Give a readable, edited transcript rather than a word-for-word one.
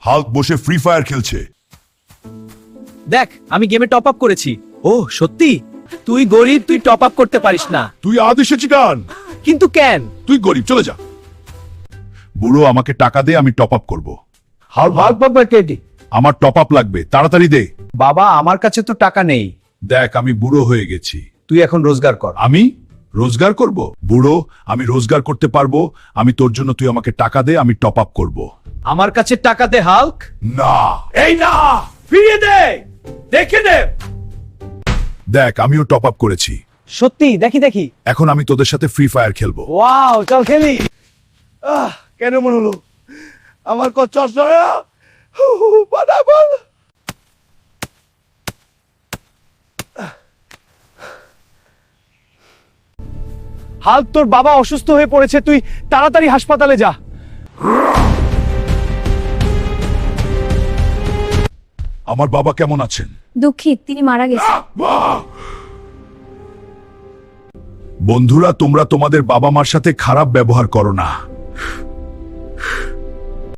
Hulk বসে free fire খেলছে। দেখ আমি গেমে টপ আপ করেছি। ও সত্যি? তুই গরিব, তুই টপ আপ করতে পারিস না। তুই আজ এসেছি গান। কিন্তু কেন? তুই গরিব, চলে যা। বুড়ো আমাকে টাকা দে, আমি টপ আপ করবো। ভাগ বাবা টেডি। আমার টপ আপ লাগবে, তাড়াতাড়ি দে। বাবা আমার কাছে তো টাকা নেই। দেখ আমি বুড়ো হয়ে গেছি। তুই এখন রোজগার কর। আমি রোজগার করব? বুড়ো, আমি রোজগার করতে পারবো। আমি তোর জন্য, তুই আমাকে টাকা দে, আমি টপ আপ করবো। আমার কাছে টাকা দে হাল্ক। না, এই না, ফিরিয়ে দে, দেখে দে। দেখ আমিও টপ আপ করেছি। সত্যি? দেখি দেখি। এখন আমি তোদের সাথে ফ্রি ফায়ার খেলবো। ওয়াও, চল খেলি। কেন মনে হলো আমার কত হাল্ক, তোর বাবা অসুস্থ হয়ে পড়েছে, তুই তাড়াতাড়ি হাসপাতালে যা। আমার বাবা কেমন আছেন? দুঃখিত, তিনি মারা গেছেন। বন্ধুরা, তোমরা তোমাদের বাবা মার সাথে খারাপ ব্যবহার করো না।